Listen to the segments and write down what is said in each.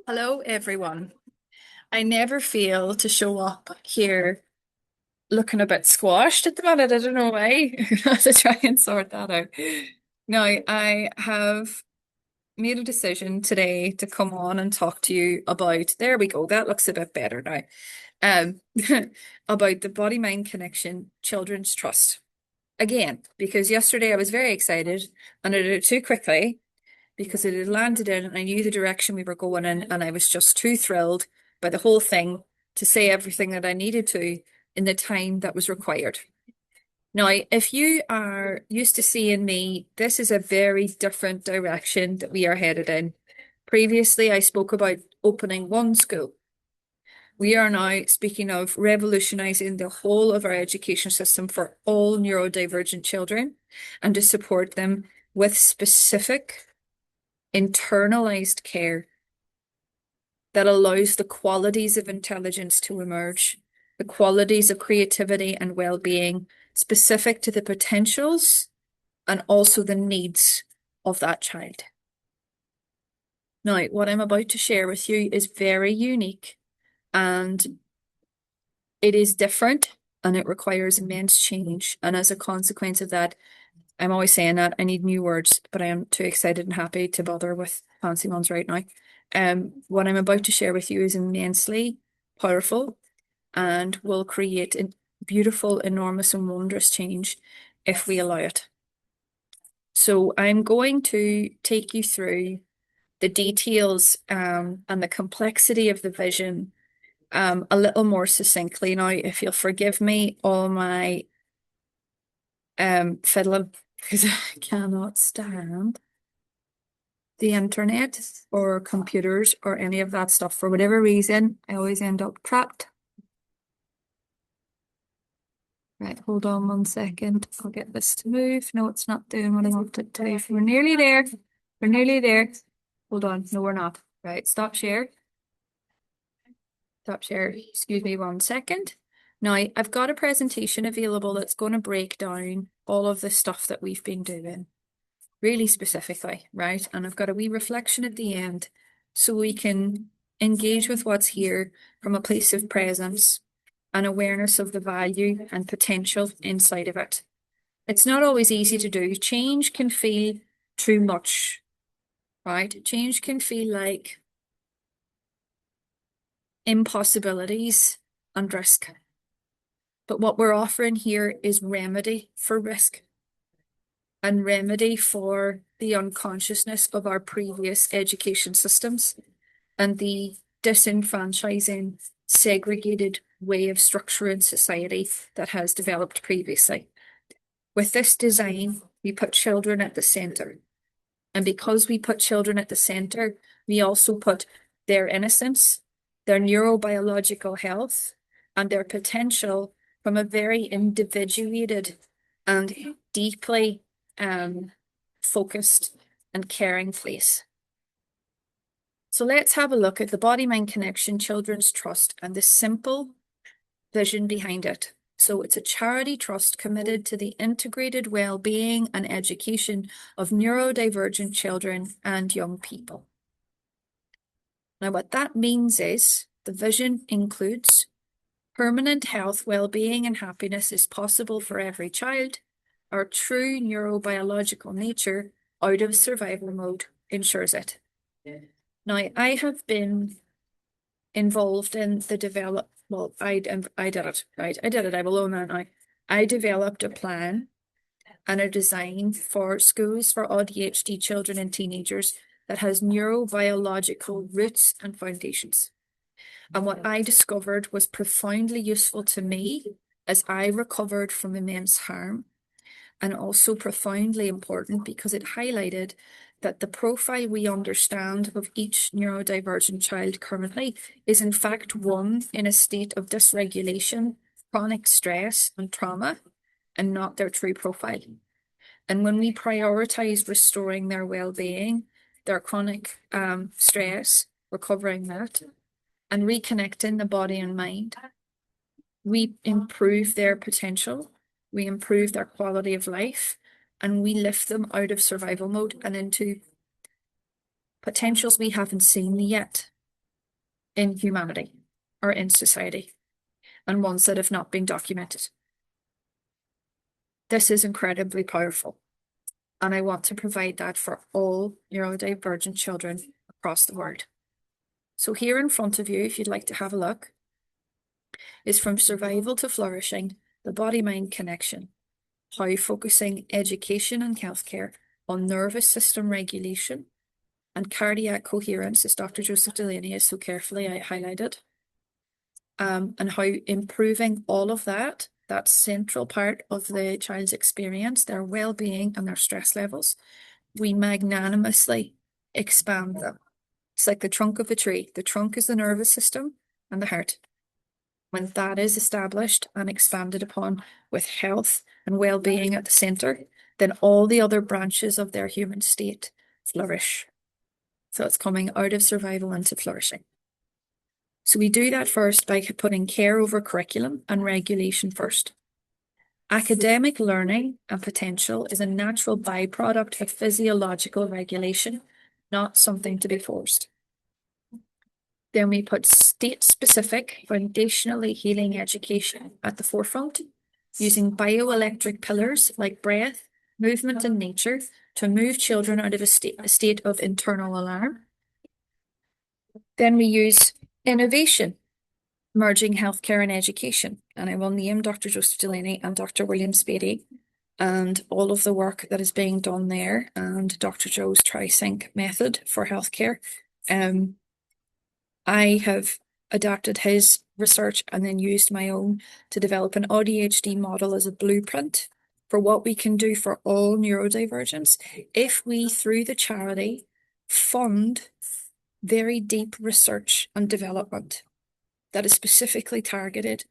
Hello, everyone. I never fail to show up here looking a bit squashed at the minute. I don't know why. I have to try and sort that out. Now, I have made a decision today to come on and talk to you about, there we go, that looks a bit better now. Um, about the body-mind connection, children's trust. Again, because yesterday I was very excited and I did it too quickly because it had landed in and I knew the direction we were going in, and I was just too thrilled by the whole thing to say everything that I needed to in the time that was required. Now, if you are used to seeing me, this is a very different direction that we are headed in. Previously, I spoke about opening one school. We are now speaking of revolutionizing the whole of our education system for all neurodivergent children and to support them with specific internalized care that allows the qualities of intelligence to emerge, the qualities of creativity and well-being specific to the potentials and also the needs of that child. Now, what I'm about to share with you is very unique and it is different and it requires immense change. And as a consequence of that, I'm always saying that I need new words, but I am too excited and happy to bother with fancy ones right now. What I'm about to share with you is immensely powerful and will create a beautiful, enormous, and wondrous change if we allow it. So I'm going to take you through the details and the complexity of the vision a little more succinctly now, if you'll forgive me all my fiddling, because I cannot stand the internet or computers or any of that stuff. For whatever reason, I always end up trapped. Right, hold on 1 second. I'll get this to move. No, it's not doing what I want it to. We're nearly there. We're nearly there. Hold on. No, we're not. Right, stop share. Stop share. Excuse me 1 second. Now, I've got a presentation available that's going to break down all of the stuff that we've been doing really specifically, right? And I've got a wee reflection at the end so we can engage with what's here from a place of presence and awareness of the value and potential inside of it. It's not always easy to do. Change can feel too much, right? Change can feel like impossibilities and risk. But what we're offering here is remedy for risk and remedy for the unconsciousness of our previous education systems and the disenfranchising, segregated way of structuring society that has developed previously. With this design, we put children at the center. And because we put children at the center, we also put their innocence, their neurobiological health, and their potential from a very individuated and deeply focused and caring place. So let's have a look at the body-mind connection, children's trust, and the simple vision behind it. So it's a charity trust committed to the integrated well-being and education of neurodivergent children and young people. Now, what that means is the vision includes permanent health, well-being, and happiness is possible for every child. Our true neurobiological nature out of survival mode ensures it. Now, I have been involved in the I did it, right? I did it, I will own that now. I developed a plan and a design for schools for ADHD children and teenagers that has neurobiological roots and foundations. And what I discovered was profoundly useful to me as I recovered from immense harm, and also profoundly important because it highlighted that the profile we understand of each neurodivergent child currently is in fact one in a state of dysregulation, chronic stress, and trauma, and not their true profile. And when we prioritize restoring their well-being, their chronic stress, recovering that, and reconnecting the body and mind, we improve their potential, we improve their quality of life, and we lift them out of survival mode and into potentials we haven't seen yet in humanity or in society, and ones that have not been documented. This is incredibly powerful, and I want to provide that for all neurodivergent children across the world. So here in front of you, if you'd like to have a look, is From Survival to Flourishing, the Body-Mind Connection, how focusing education and healthcare on nervous system regulation and cardiac coherence, as Dr. Joseph Delaney has so carefully highlighted, and how improving all of that central part of the child's experience, their well-being and their stress levels, we magnanimously expand them. It's like the trunk of a tree. The trunk is the nervous system and the heart. When that is established and expanded upon with health and well-being at the center, then all the other branches of their human state flourish. So it's coming out of survival into flourishing. So we do that first by putting care over curriculum and regulation first. Academic learning and potential is a natural byproduct of physiological regulation, not something to be forced. Then we put state-specific, foundationally healing education at the forefront, using bioelectric pillars like breath, movement, and nature to move children out of a state of internal alarm. Then we use innovation, merging healthcare and education. And I will name Dr. Joseph Delaney and Dr. William Spady and all of the work that is being done there, and Dr. Joe's TriSync method for healthcare. I have adapted his research and then used my own to develop an ADHD model as a blueprint for what we can do for all neurodivergence if we, through the charity, fund very deep research and development that is specifically targeted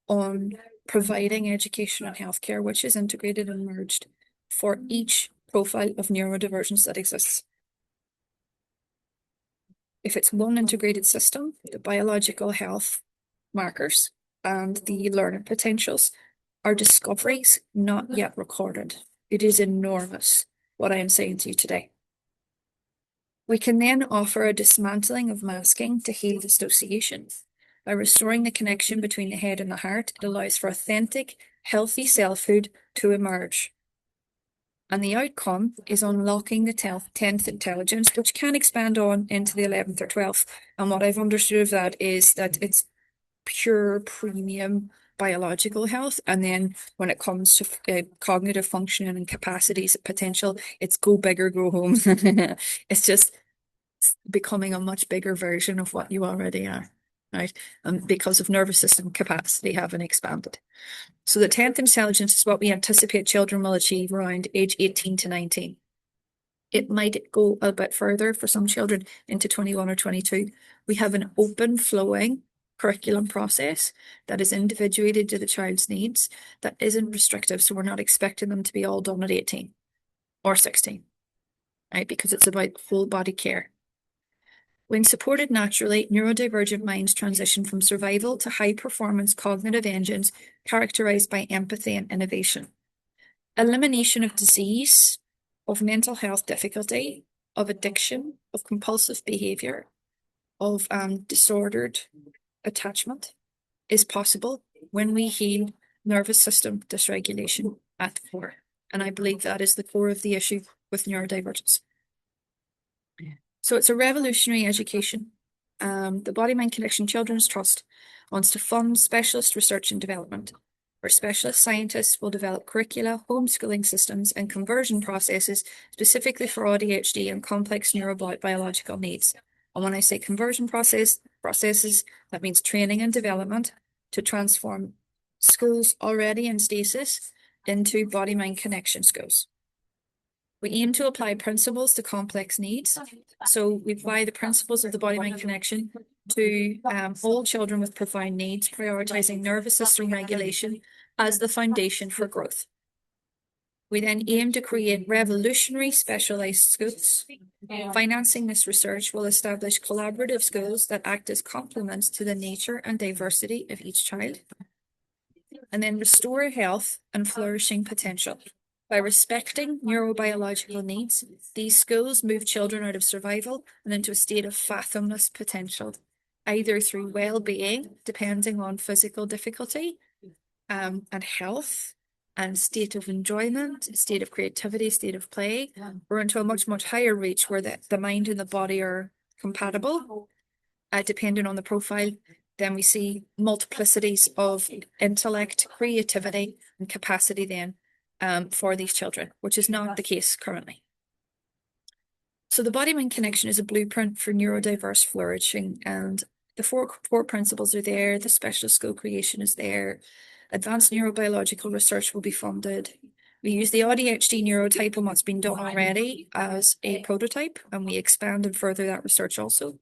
on providing education and healthcare, which is integrated and merged for each profile of neurodivergence that exists. If it's one integrated system, the biological health markers and the learning potentials are discoveries not yet recorded. It is enormous what I am saying to you today. We can then offer a dismantling of masking to heal dissociation. By restoring the connection between the head and the heart, it allows for authentic, healthy selfhood to emerge. And the outcome is unlocking the 10th intelligence, which can expand on into the 11th or 12th. And what I've understood of that is that it's pure premium biological health. And then when it comes to cognitive functioning and capacities, potential, it's go big or go home. It's just becoming a much bigger version of what you already are, right? Because of nervous system capacity having expanded. So the 10th intelligence is what we anticipate children will achieve around age 18 to 19. It might go a bit further for some children into 21 or 22. We have an open flowing curriculum process that is individuated to the child's needs, that isn't restrictive. So we're not expecting them to be all done at 18 or 16, right? Because it's about full body care. When supported naturally, neurodivergent minds transition from survival to high-performance cognitive engines characterized by empathy and innovation. Elimination of disease, of mental health difficulty, of addiction, of compulsive behavior, of disordered attachment is possible when we heal nervous system dysregulation at the core. And I believe that is the core of the issue with neurodivergence. So it's a revolutionary education. The BodyMind Connection Children's Trust wants to fund specialist research and development, where specialist scientists will develop curricula, homeschooling systems, and conversion processes specifically for ADHD and complex neurobiological needs. And when I say conversion process, processes. That means training and development to transform schools already in stasis into body-mind connection schools. We aim to apply principles to complex needs. So we apply the principles of the body-mind connection to all children with profound needs, prioritizing nervous system regulation as the foundation for growth. We then aim to create revolutionary specialized schools. Financing this research will establish collaborative schools that act as complements to the nature and diversity of each child. And then restore health and flourishing potential. By respecting neurobiological needs, these schools move children out of survival and into a state of fathomless potential, either through well-being, depending on physical difficulty, and health, and state of enjoyment, state of creativity, state of play, or into a much, much higher reach where the mind and the body are compatible, depending on the profile. Then we see multiplicities of intellect, creativity, and capacity then for these children, which is not the case currently. So the body-mind connection is a blueprint for neurodiverse flourishing, and the four core principles are there. The specialist school creation is there. Advanced neurobiological research will be funded. We use the ADHD neurotype and what's been done already as a prototype, and we expand and further that research also.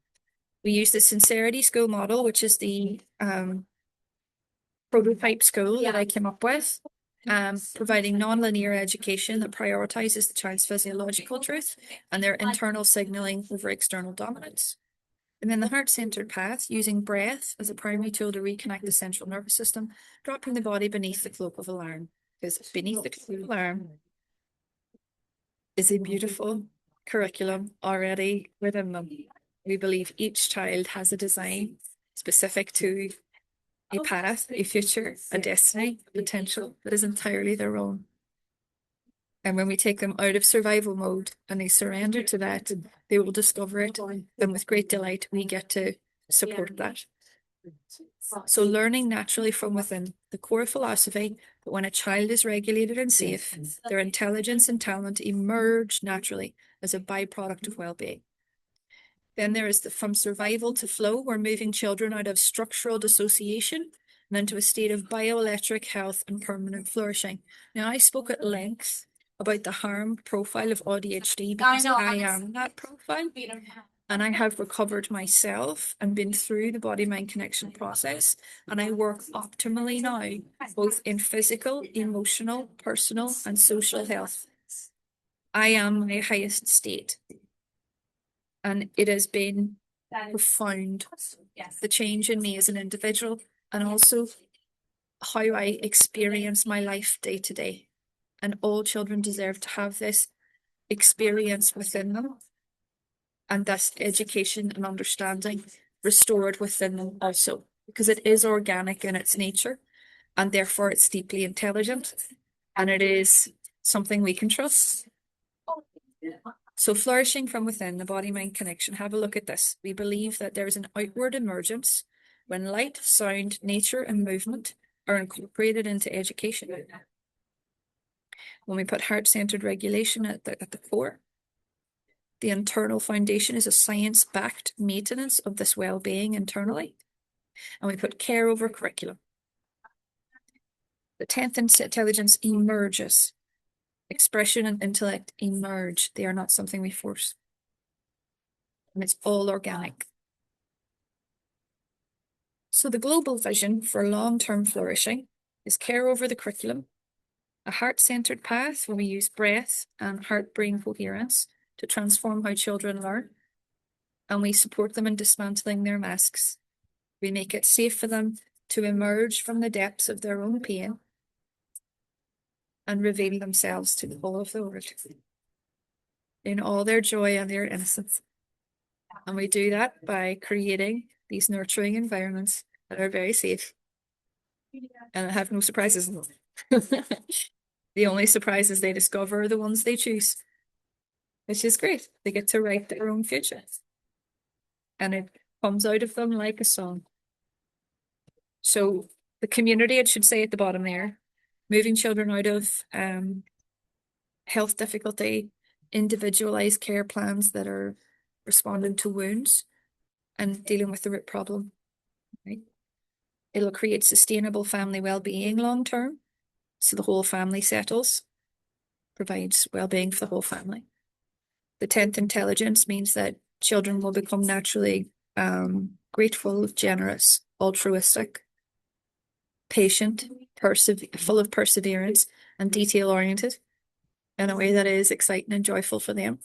We use the sincerity school model, which is the prototype school that I came up with, providing non-linear education that prioritizes the child's physiological truth and their internal signaling over external dominance. And then the heart-centered path, using breath as a primary tool to reconnect the central nervous system, dropping the body beneath the cloak of alarm. Because beneath the cloak of alarm is a beautiful curriculum already within them. We believe each child has a design specific to a path, a future, a destiny, a potential that is entirely their own. And when we take them out of survival mode and they surrender to that, they will discover it. And with great delight, we get to support that. So learning naturally from within, the core philosophy that when a child is regulated and safe, their intelligence and talent emerge naturally as a byproduct of well-being. Then there is the from survival to flow. We're moving children out of structural dissociation and into a state of bioelectric health and permanent flourishing. Now, I spoke at length about the harm profile of ADHD because I am that profile, and I have recovered myself and been through the body-mind connection process, and I work optimally now, both in physical, emotional, personal, and social health. I am my highest state. And it has been profound, the change in me as an individual, and also how I experience my life day to day. And all children deserve to have this experience within them, and this education and understanding restored within them also, because it is organic in its nature, and therefore it's deeply intelligent, and it is something we can trust. So flourishing from within, the body-mind connection, have a look at this. We believe that there is an outward emergence when light, sound, nature, and movement are incorporated into education. When we put heart-centered regulation at the core, the internal foundation is a science-backed maintenance of this well-being internally. And we put care over curriculum. The 10th intelligence emerges. Expression and intellect emerge. They are not something we force. And it's all organic. So the global vision for long-term flourishing is care over the curriculum, a heart-centered path where we use breath and heart-brain coherence to transform how children learn, and we support them in dismantling their masks. We make it safe for them to emerge from the depths of their own pain and reveal themselves to the whole of the world in all their joy and their innocence. And we do that by creating these nurturing environments that are very safe and have no surprises in them. The only surprises they discover are the ones they choose, which is great. They get to write their own future, and it comes out of them like a song. So the community, it should say at the bottom there, moving children out of health difficulty, individualized care plans that are responding to wounds, and dealing with the root problem, right? It'll create sustainable family well-being long term. So the whole family settles, provides well-being for the whole family. The 10th intelligence means that children will become naturally grateful, generous, altruistic, patient, full of perseverance, and detail-oriented in a way that is exciting and joyful for them.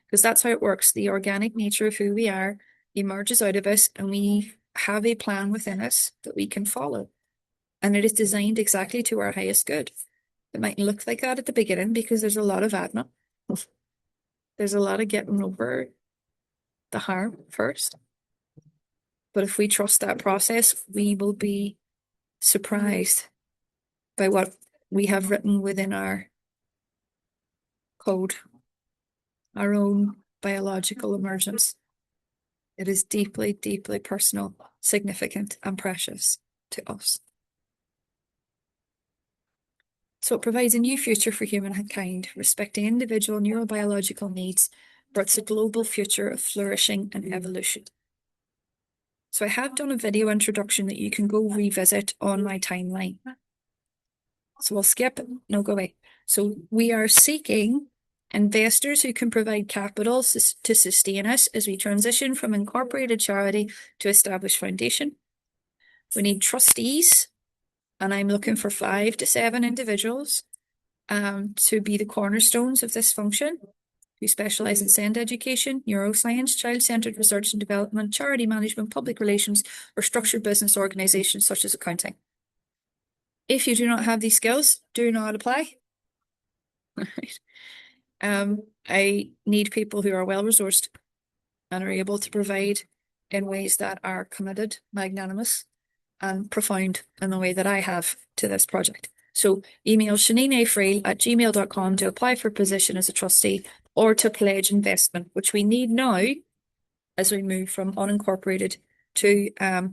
Because that's how it works. The organic nature of who we are emerges out of us, and we have a plan within us that we can follow. And it is designed exactly to our highest good. It might look like that at the beginning because there's a lot of admin. There's a lot of getting over the harm first. But if we trust that process, we will be surprised by what we have written within our code, our own biological emergence. It is deeply, deeply personal, significant, and precious to us. So it provides a new future for humankind, respecting individual neurobiological needs, births a global future of flourishing and evolution. So I have done a video introduction that you can go revisit on my timeline. So we'll skip, no, go away. So we are seeking investors who can provide capital to sustain us as we transition from incorporated charity to established foundation. We need trustees, and I'm looking for 5 to 7 individuals to be the cornerstones of this function, who specialise in SEND education, neuroscience, child-centred research and development, charity management, public relations, or structured business organisations such as accounting. If you do not have these skills, do not apply. Right. I need people who are well-resourced and are able to provide in ways that are committed, magnanimous, and profound in the way that I have to this project. So email shanineafrail@gmail.com to apply for a position as a trustee or to pledge investment, which we need now as we move from unincorporated to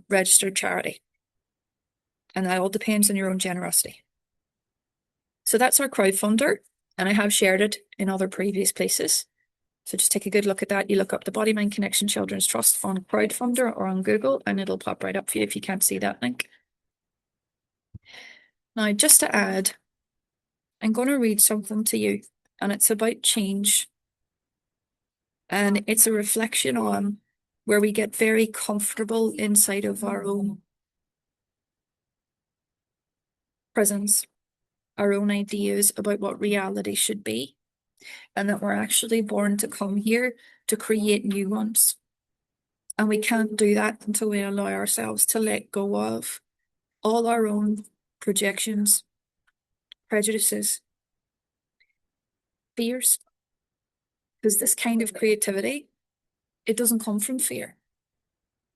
registered charity. And that all depends on your own generosity. So that's our crowdfunder, and I have shared it in other previous places. So just take a good look at that. You look up the BodyMind Connection Children's Trust on crowdfunder or on Google, and it'll pop right up for you if you can't see that link. Now, just to add, I'm going to read something to you, and it's about change. And it's a reflection on where we get very comfortable inside of our own prisons, our own ideas about what reality should be, and that we're actually born to come here to create new ones. And we can't do that until we allow ourselves to let go of all our own projections, prejudices, fears. Because this kind of creativity, it doesn't come from fear.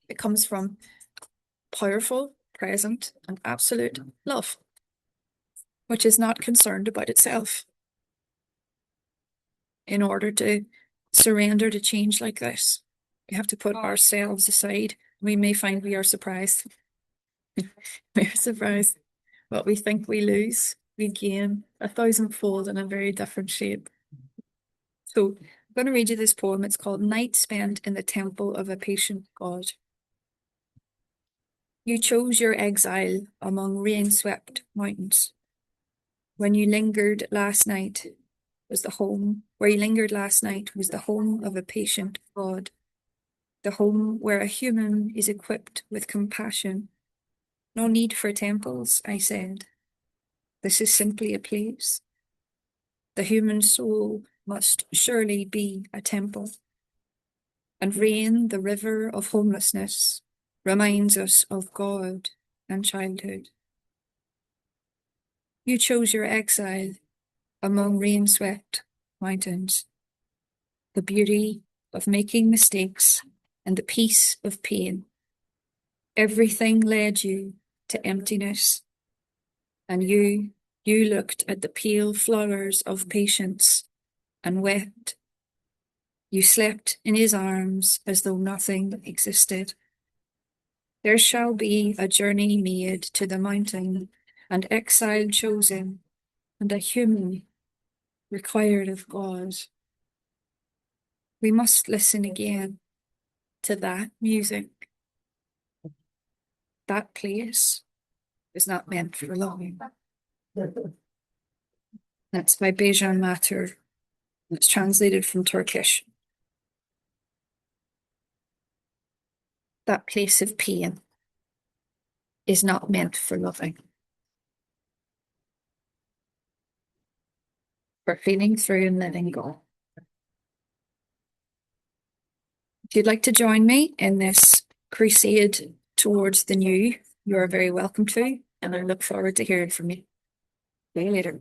It comes from powerful, present, and absolute love, which is not concerned about itself. In order to surrender to change like this, we have to put ourselves aside. We may find we are surprised. We are surprised. What we think we lose, we gain 1,000-fold in a very different shape. So I'm going to read you this poem. It's called Night Spent in the Temple of a Patient God. You chose your exile among rain-swept mountains. When you lingered last night was the home, where you lingered last night was the home of a patient God. The home where a human is equipped with compassion. No need for temples, I said. This is simply a place. The human soul must surely be a temple. And rain, the river of homelessness, reminds us of God and childhood. You chose your exile among rain-swept mountains. The beauty of making mistakes and the peace of pain. Everything led you to emptiness, and you looked at the pale flowers of patience and wept. You slept in his arms as though nothing existed. There shall be a journey made to the mountain, and exile chosen, and a human required of God. We must listen again to that music. That place is not meant for loving. That's by Bejan Matur. It's translated from Turkish. That place of pain is not meant for loving. For feeling through and letting go. If you'd like to join me in this crusade towards the new, you're very welcome to, and I look forward to hearing from you. See you later.